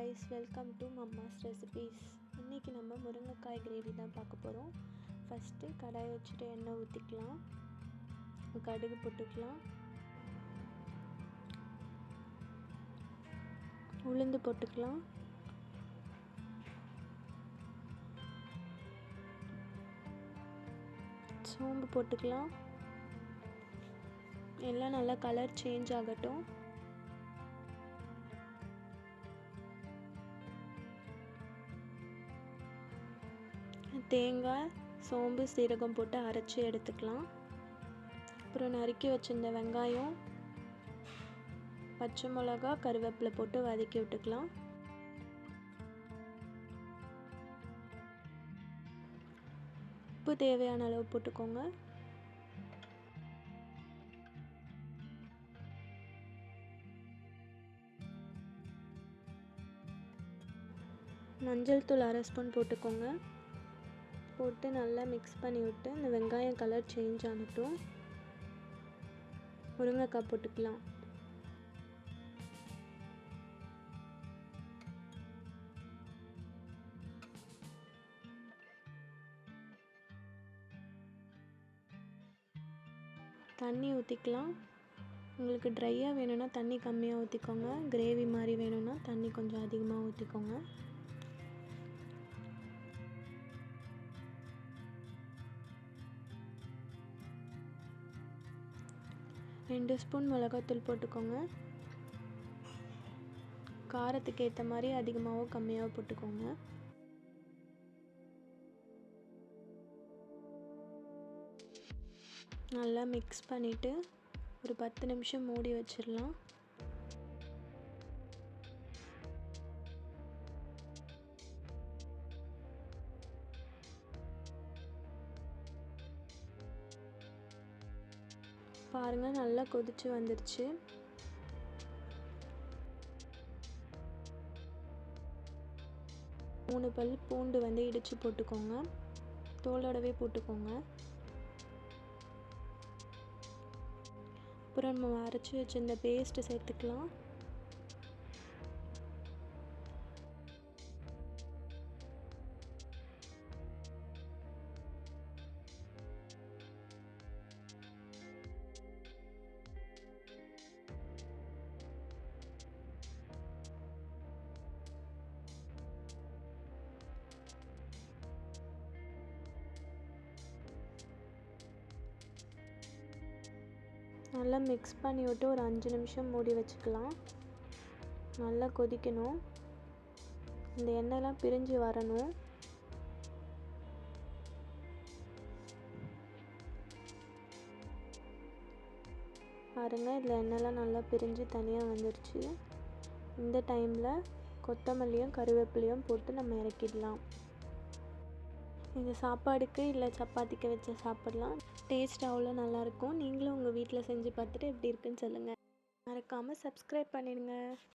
guys, welcome to Mama's Recipes. இன்னைக்கு நம்ம முருங்கைக்காய் கிரேவி தான் பார்க்க போகிறோம். ஃபஸ்ட்டு கடாய் வச்சுட்டு எண்ணெய் ஊற்றிக்கலாம், கடுகு போட்டுக்கலாம், உளுந்து போட்டுக்கலாம், சோம்பு போட்டுக்கலாம். எல்லாம் நல்லா கலர் சேஞ்ச் ஆகட்டும். தேங்காய், சோம்பு, சீரகம் போட்டு அரைச்சி எடுத்துக்கலாம். அப்புறம் நறுக்கி வச்சிருந்த வெங்காயம், பச்சை மிளகா, கருவேப்பிலை போட்டு வதக்கி விட்டுக்கலாம். உப்பு தேவையான அளவு போட்டுக்கோங்க. மஞ்சள் தூள் அரை ஸ்பூன் போட்டுக்கோங்க. போட்டு நல்லா மிக்ஸ் பண்ணி விட்டு இந்த வெங்காயம் கலர் சேஞ்ச் ஆகட்டும். முருங்கைக்காய் போட்டுக்கலாம். தண்ணி ஊற்றிக்கலாம். உங்களுக்கு ட்ரையாக வேணும்னா தண்ணி கம்மியாக ஊற்றிக்கோங்க. கிரேவி மாதிரி வேணும்னா தண்ணி கொஞ்சம் அதிகமாக ஊற்றிக்கோங்க. ரெண்டு ஸ்பூன் மிளகாத்தூள் போட்டுக்கோங்க. காரத்துக்கு ஏற்ற மாதிரி அதிகமாகவோ கம்மியாகவோ போட்டுக்கோங்க. நல்லா மிக்ஸ் பண்ணிவிட்டு ஒரு 10 நிமிஷம் மூடி வச்சிடலாம். பாருங்கள், நல்லா கொதிச்சு வந்துடுச்சு. மூணு பல் பூண்டு இடித்து போட்டுக்கோங்க. தோலோடவே போட்டுக்கோங்க. அப்புறம் நம்ம அரைச்சி வச்சிருந்த பேஸ்ட்டு சேர்த்துக்கலாம். நல்லா மிக்ஸ் பண்ணி விட்டு ஒரு 5 நிமிஷம் மூடி வச்சுக்கலாம். நல்லா கொதிக்கணும். இந்த எண்ணெய்லாம் பிரிஞ்சு வரணும். பாருங்கள், இதில் எண்ணெய்லாம் நல்லா பிரிஞ்சு தனியாக வந்துடுச்சு. இந்த டைமில் கொத்தமல்லியும் கருவேப்பிலையும் போட்டு நம்ம இறக்கிடலாம். இந்த சாப்பாடுக்கு இல்லை சப்பாத்திக்கு வச்சு சாப்பிடலாம். டேஸ்ட் அவ்வளோ நல்லாயிருக்கும். நீங்களும் உங்கள் வீட்டில் செஞ்சு பார்த்துட்டு எப்படி இருக்குன்னு சொல்லுங்கள். மறக்காமல் சப்ஸ்கிரைப் பண்ணிடுங்க.